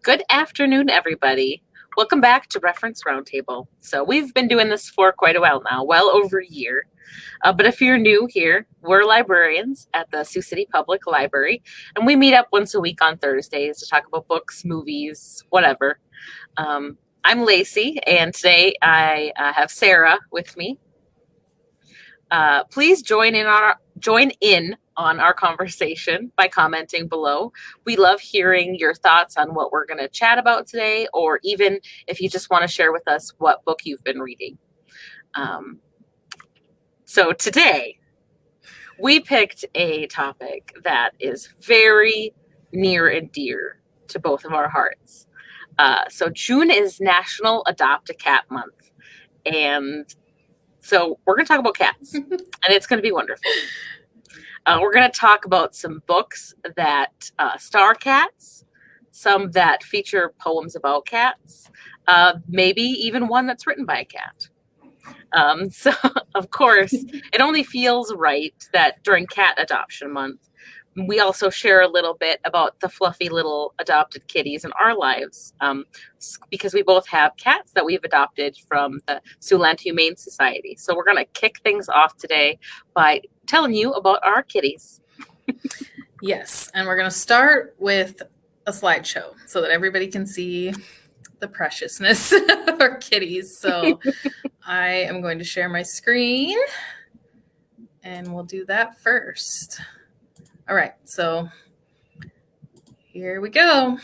Good afternoon, everybody. Welcome back to Reference Roundtable. So we've been doing this for quite a while now, well over a year. But if you're new here, we're librarians at the Sioux City Public Library, and we meet up once a week on Thursdays to talk about books, movies, whatever. I'm Lacey, and today I have Sarah with me. Please join in on our conversation by commenting below. We love hearing your thoughts on what we're going to chat about today, or even if you just want to share with us what book you've been reading. So today, we picked a topic that is very near and dear to both of our hearts. So June is National Adopt a Cat Month, and so we're going to talk about cats, and it's going to be wonderful. We're going to talk about some books that star cats, some that feature poems about cats, maybe even one that's written by a cat. So, of course, it only feels right that during Cat Adoption Month, we also share a little bit about the fluffy little adopted kitties in our lives, because we both have cats that we've adopted from the Siouxland Humane Society. So we're going to kick things off today by telling you about our kitties. Yes, and we're going to start with a slideshow so that everybody can see the preciousness of our kitties. So I am going to share my screen, and we'll do that first. All right, so here we go.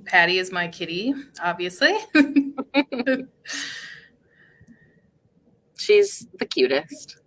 Patty is my kitty, obviously. She's the cutest.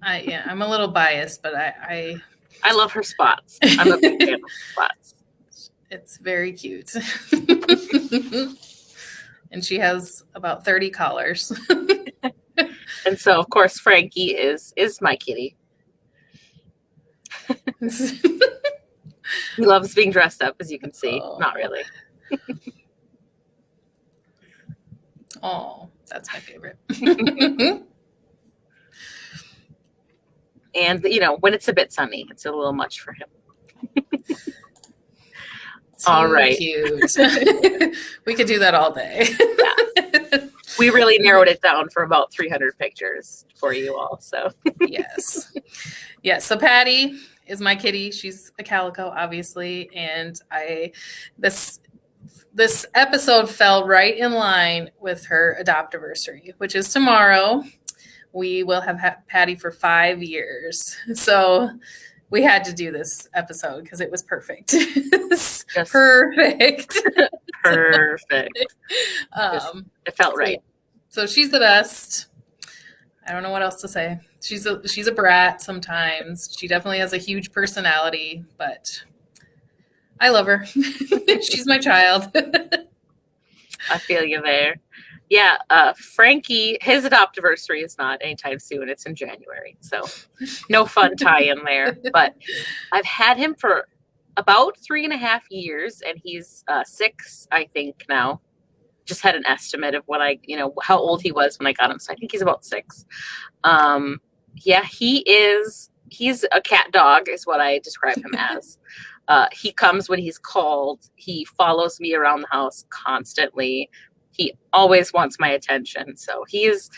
I'm a little biased, but I love her spots. I'm a big fan of spots. It's very cute. And she has about 30 collars. And so, of course, Frankie is my kitty. He loves being dressed up, as you can see. Oh. Not really. Oh, that's my favorite. And, when it's a bit sunny, it's a little much for him. All right. Cute. We could do that all day. Yeah. We really narrowed it down for about 300 pictures for you all. So Yes. So Patty is my kitty. She's a calico, obviously. And this episode fell right in line with her adoptiversary, which is tomorrow. We will have had Patty for 5 years. So we had to do this episode because it was perfect. Perfect. Perfect. It felt right. So she's the best. I don't know what else to say. She's a brat sometimes. She definitely has a huge personality, but I love her. She's my child. I feel you there. Yeah, Frankie, his adoptiversary is not anytime soon. It's in January, so no fun tie-in there. But I've had him for about 3.5 years, and he's 6, I think, now. Just had an estimate of what how old he was when I got him. So I think he's about 6. Yeah, he's a cat dog is what I describe him as. He comes when he's called. He follows me around the house constantly. He always wants my attention. So he's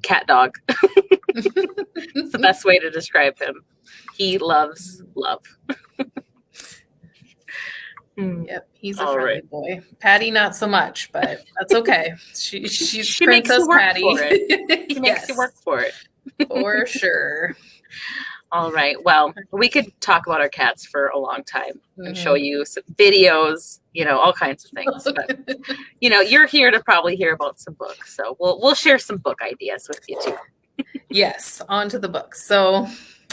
cat dog. It's the best way to describe him. He loves love. Yep, he's a friendly boy. Patty, not so much, but that's okay. She's she Princess makes you work Patty. For it. She makes you work for it. For sure. All right. Well, we could talk about our cats for a long time and show you some videos, all kinds of things. But, you're here to probably hear about some books. So we'll share some book ideas with you too. Yes, on to the books. So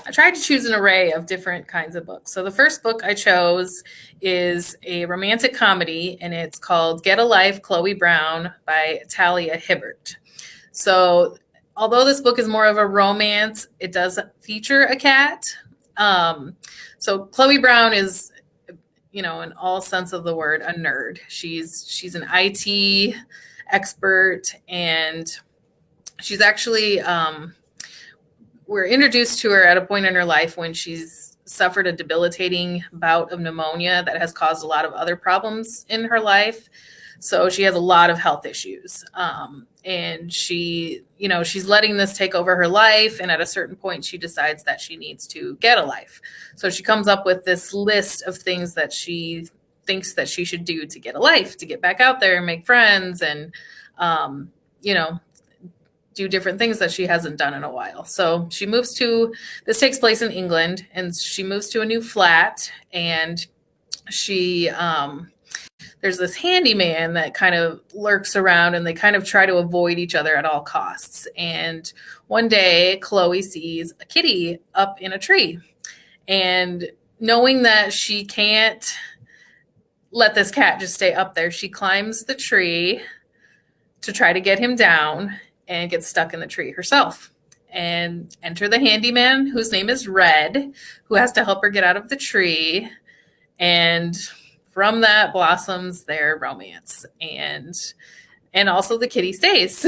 I tried to choose an array of different kinds of books. So the first book I chose is a romantic comedy, and it's called Get a Life, Chloe Brown by Talia Hibbert. So although this book is more of a romance, it does feature a cat. So Chloe Brown is, in all sense of the word, a nerd. She's an IT expert, and she's actually we're introduced to her at a point in her life when she's suffered a debilitating bout of pneumonia that has caused a lot of other problems in her life. So she has a lot of health issues. And she, she's letting this take over her life. And at a certain point, she decides that she needs to get a life. So she comes up with this list of things that she thinks that she should do to get a life, to get back out there and make friends and, do different things that she hasn't done in a while. So she this takes place in England, and she moves to a new flat, and she, there's this handyman that kind of lurks around, and they kind of try to avoid each other at all costs. And one day Chloe sees a kitty up in a tree, and knowing that she can't let this cat just stay up there, she climbs the tree to try to get him down and gets stuck in the tree herself. And enter the handyman, whose name is Red, who has to help her get out of the tree. And from that blossoms their romance. And also the kitty stays.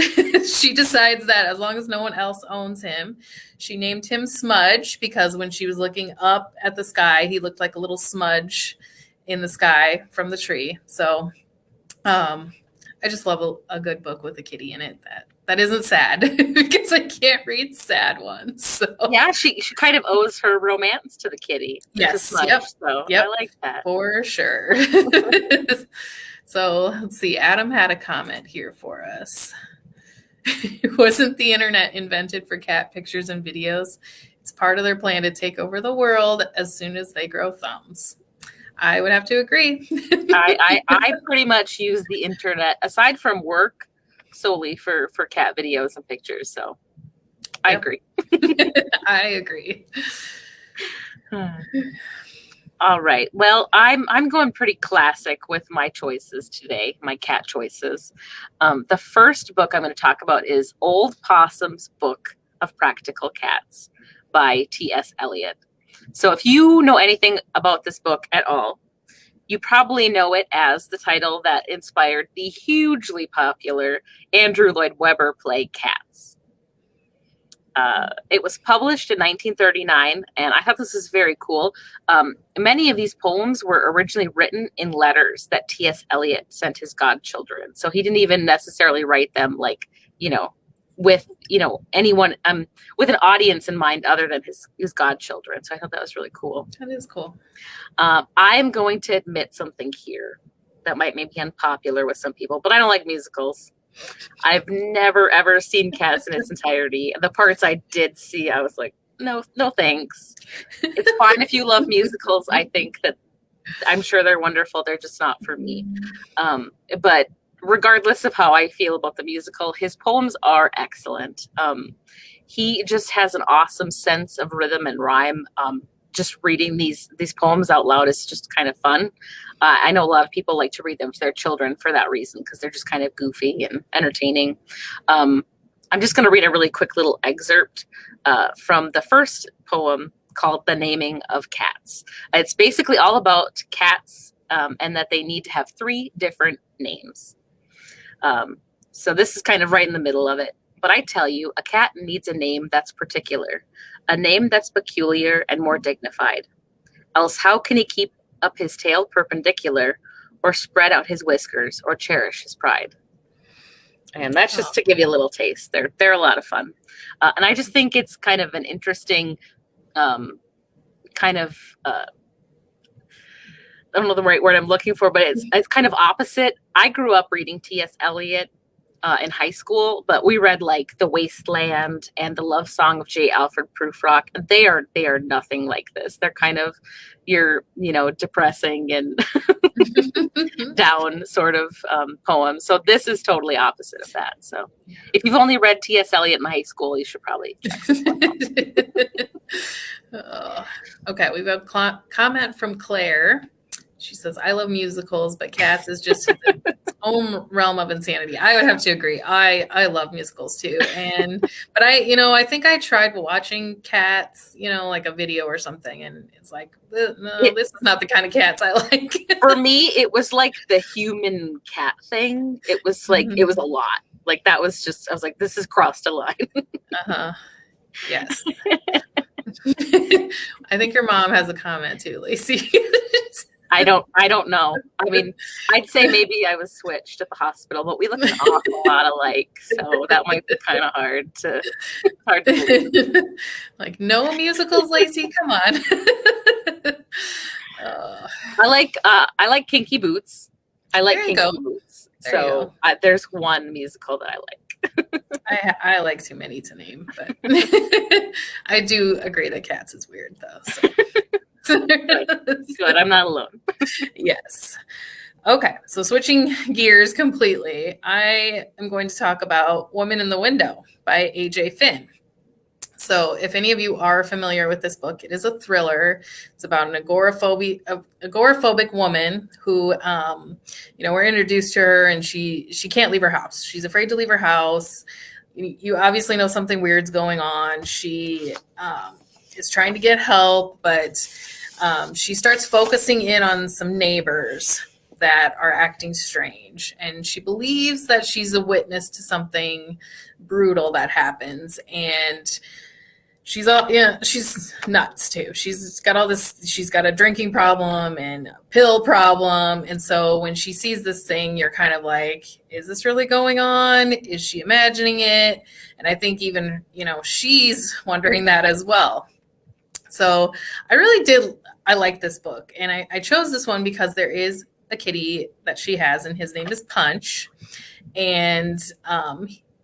She decides that as long as no one else owns him, she named him Smudge, because when she was looking up at the sky, he looked like a little smudge in the sky from the tree. So I just love a good book with a kitty in it that isn't sad, because I can't read sad ones. So. Yeah, she kind of owes her romance to the kitty. Yes, Smudge, yep. So Yep, I like that. For sure. So let's see. Adam had a comment here for us. Wasn't the internet invented for cat pictures and videos? It's part of their plan to take over the world as soon as they grow thumbs. I would have to agree. I pretty much use the internet, aside from work, solely for cat videos and pictures. So I agree. I agree. All right. Well, I'm going pretty classic with my choices today, my cat choices. The first book I'm going to talk about is Old Possum's Book of Practical Cats by T.S. Eliot. So if you know anything about this book at all, you probably know it as the title that inspired the hugely popular Andrew Lloyd Webber play Cats. It was published in 1939, and I thought this was very cool. Many of these poems were originally written in letters that T.S. Eliot sent his godchildren. So he didn't even necessarily write them with anyone with an audience in mind other than his godchildren. So I thought that was really cool. That is cool. I'm going to admit something here that might be unpopular with some people, but I don't like musicals. I've never ever seen Cats in its entirety. The parts I did see, I was like, no thanks. It's fine if you love musicals. I think that I'm sure they're wonderful. They're just not for me. But regardless of how I feel about the musical, his poems are excellent. He just has an awesome sense of rhythm and rhyme. Just reading these poems out loud is just kind of fun. I know a lot of people like to read them to their children for that reason, because they're just kind of goofy and entertaining. I'm just going to read a really quick little excerpt from the first poem called The Naming of Cats. It's basically all about cats and that they need to have 3 different names. So this is kind of right in the middle of it. But I tell you, a cat needs a name that's particular, a name that's peculiar and more dignified. Else how can he keep up his tail perpendicular, or spread out his whiskers, or cherish his pride? And that's just to give you a little taste. They're a lot of fun. And I just think it's kind of an interesting I don't know the right word I'm looking for, but it's kind of opposite. I grew up reading T.S. Eliot in high school, but we read like The Wasteland and The Love Song of J. Alfred Prufrock. They are nothing like this. They're kind of your, depressing and down sort of poems. So this is totally opposite of that. So if you've only read T.S. Eliot in high school, you should probably check this one out. Okay, we've got a comment from Claire. She says, I love musicals, but Cats is just its own realm of insanity. I would have to agree. I love musicals too. But I think I tried watching Cats, like a video or something. And it's like, no, this is not the kind of Cats I like. For me, it was like the human cat thing. It was like, It was a lot. Like that was just, I was like, this has crossed a line. Yes. I think your mom has a comment too, Lacey. I don't know. I mean, I'd say maybe I was switched at the hospital, but we look an awful lot alike, so that might be kind of hard to believe. Like, no musicals, Lacey. Come on. I like Kinky Boots. I like Kinky Boots. So there's one musical that I like. I like too many to name, but I do agree that Cats is weird though. So. Good. I'm not alone. Yes. Okay. So switching gears completely, I am going to talk about Woman in the Window by A.J. Finn. So if any of you are familiar with this book, it is a thriller. It's about an agoraphobic woman who, we're introduced to her and she can't leave her house. She's afraid to leave her house. You obviously know something weird's going on. She is trying to get help, but she starts focusing in on some neighbors that are acting strange. And she believes that she's a witness to something brutal that happens. And she's nuts too. She's got a drinking problem and a pill problem. And so when she sees this thing, you're kind of like, is this really going on? Is she imagining it? And I think even, she's wondering that as well. So I like this book. And I chose this one because there is a kitty that she has, and his name is Punch. And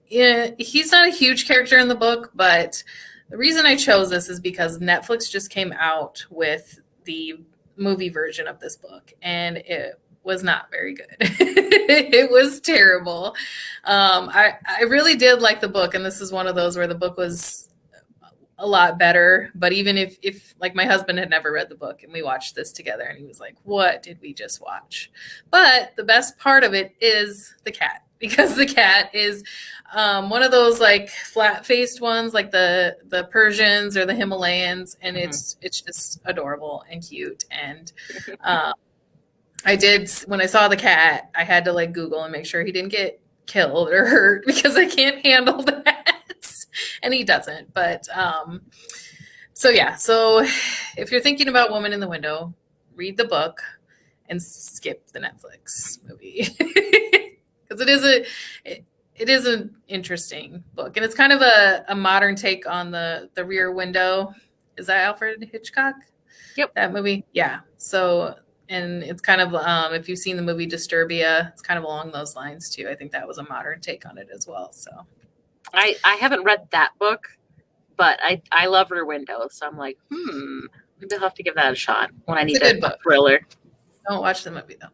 he's not a huge character in the book, but the reason I chose this is because Netflix just came out with the movie version of this book, and it was not very good. It was terrible. I really did like the book, and this is one of those where the book was a lot better. But even if like my husband had never read the book and we watched this together and he was like, what did we just watch? But the best part of it is the cat, because the cat is one of those like flat-faced ones, like the Persians or the Himalayans, and it's just adorable and cute. And when I saw the cat, I had to like Google and make sure he didn't get killed or hurt, because I can't handle that. And he doesn't. But so if you're thinking about Woman in the Window, read the book and skip the Netflix movie. Because it is an interesting book, and it's kind of a modern take on the Rear Window. Is that Alfred Hitchcock? Yep. That movie? Yeah. So, and it's kind of, if you've seen the movie Disturbia, it's kind of along those lines too. I think that was a modern take on it as well. So I haven't read that book, but I love Rear Window. So I'm like, maybe I'll have to give that a shot when I need a thriller. Don't watch the movie though.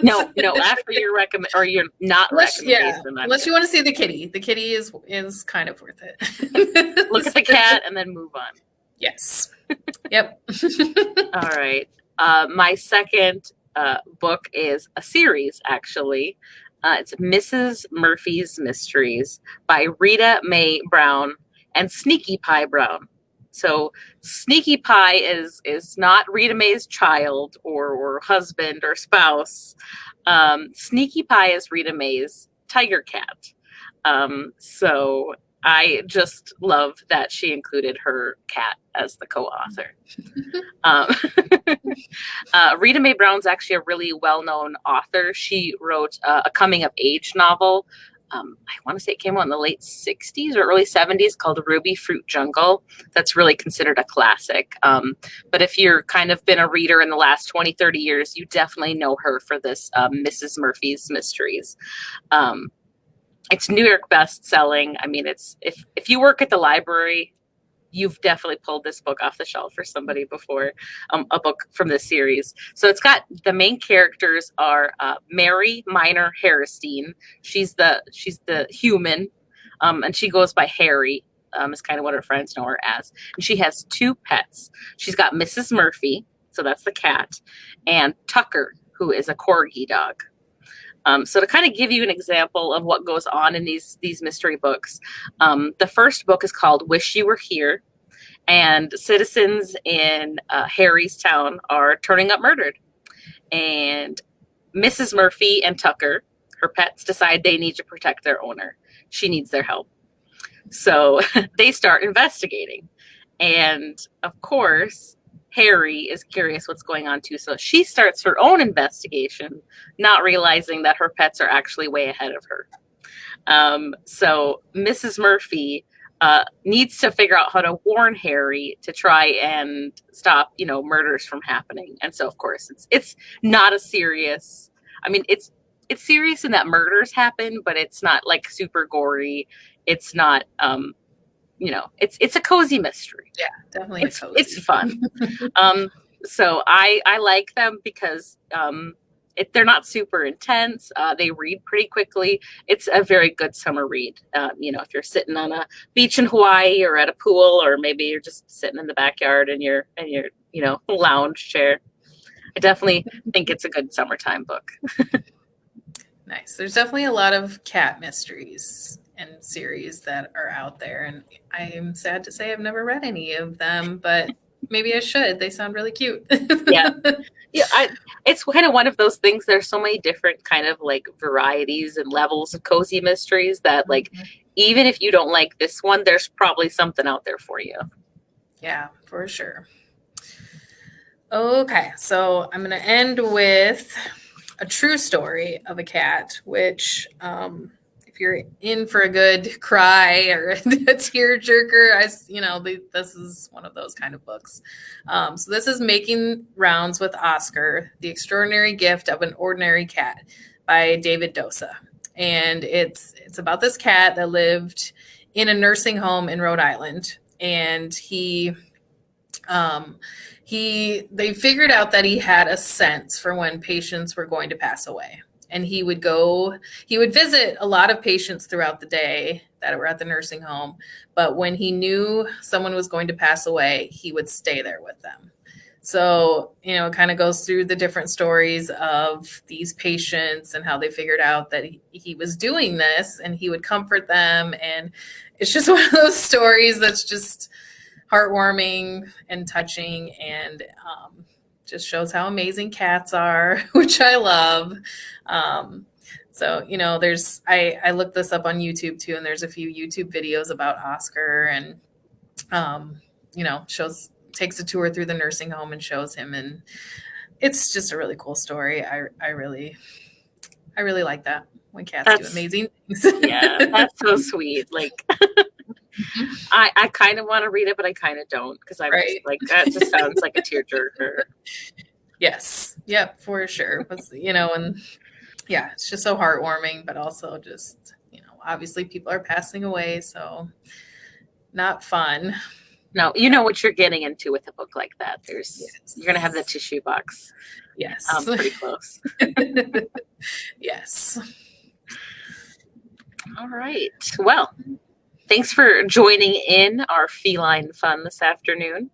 No. After your or you're not recommendation. Unless you want to see the kitty. The kitty is kind of worth it. Look at the cat and then move on. Yes. Yep. All right. My second book is a series, actually. It's Mrs. Murphy's Mysteries by Rita Mae Brown and Sneaky Pie Brown. So Sneaky Pie is not Rita Mae's child or husband or spouse. Sneaky Pie is Rita Mae's tiger cat. So I just love that she included her cat as the co-author. Rita Mae Brown's actually a really well-known author. She wrote a coming-of-age novel. I want to say it came out in the late 60s or early 70s called Ruby Fruit Jungle. That's really considered a classic. But if you're kind of been a reader in the last 20, 30 years, you definitely know her for this Mrs. Murphy's Mysteries. It's New York best-selling. I mean, it's if you work at the library, you've definitely pulled this book off the shelf for somebody before, a book from this series. So it's got, the main characters are Mary Minor Harrison. She's the human, and she goes by Harry, is kind of what her friends know her as. And she has two pets. She's got Mrs. Murphy, so that's the cat, and Tucker, who is a corgi dog. So to kind of give you an example of what goes on in these mystery books, the first book is called Wish You Were Here, and citizens in Harry's town are turning up murdered. And Mrs. Murphy and Tucker, her pets, decide they need to protect their owner. She needs their help. So they start investigating. And of course, Harry is curious what's going on too. So she starts her own investigation, not realizing that her pets are actually way ahead of her. So Mrs. Murphy needs to figure out how to warn Harry to try and stop, murders from happening. And so, of course, it's not a serious. I mean, it's serious in that murders happen, but it's not like super gory. It's not, it's a cozy mystery. Yeah, definitely. It's fun. So I like them because they're not super intense. They read pretty quickly. It's a very good summer read. If you're sitting on a beach in Hawaii or at a pool, or maybe you're just sitting in the backyard in your lounge chair, I definitely think it's a good summertime book. Nice. There's definitely a lot of cat mysteries and series that are out there, and I'm sad to say I've never read any of them, but maybe I should. They sound really cute. Yeah. It's kind of one of those things. There's so many different kind of like varieties and levels of cozy mysteries that like, even if you don't like this one, there's probably something out there for you. Yeah, for sure. Okay, so I'm going to end with a true story of a cat, which if you're in for a good cry or a tearjerker, this is one of those kind of books. So this is Making Rounds with Oscar, The Extraordinary Gift of an Ordinary Cat by David Dosa. And it's about this cat that lived in a nursing home in Rhode Island. And they figured out that he had a sense for when patients were going to pass away. And he would visit a lot of patients throughout the day that were at the nursing home. But when he knew someone was going to pass away, he would stay there with them. So, it kind of goes through the different stories of these patients and how they figured out that he was doing this, and he would comfort them. And it's just one of those stories that's just heartwarming and touching, and just shows how amazing cats are, which I love. So, I looked this up on YouTube too, and there's a few YouTube videos about Oscar, and, takes a tour through the nursing home and shows him. And it's just a really cool story. I really like that when cats do amazing things. Yeah, that's so sweet. Like, I kind of want to read it, but I kind of don't, because I'm just like, that just sounds like a tearjerker. Yes. Yep, for sure. But, and yeah, it's just so heartwarming, but also just, obviously people are passing away, so not fun. No, you know what you're getting into with a book like that. You're going to have the tissue box. Yes. Pretty close. Yes. All right. Well, thanks for joining in our feline fun this afternoon.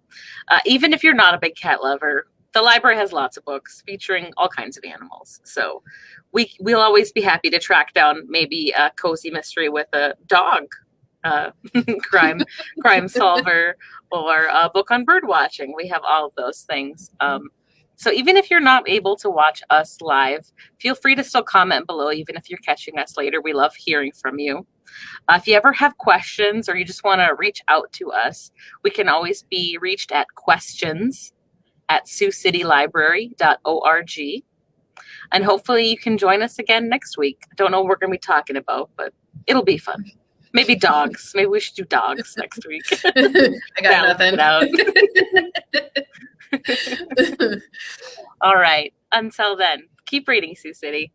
Even if you're not a big cat lover, the library has lots of books featuring all kinds of animals. So we'll always be happy to track down maybe a cozy mystery with a dog crime solver, or a book on bird watching. We have all of those things. So even if you're not able to watch us live, feel free to still comment below, even if you're catching us later. We love hearing from you. If you ever have questions or you just want to reach out to us, we can always be reached at questions@siouxcitylibrary.org. And hopefully you can join us again next week. I don't know what we're going to be talking about, but it'll be fun. Maybe dogs. Maybe we should do dogs next week. I got nothing. All right. Until then, keep reading, Sioux City.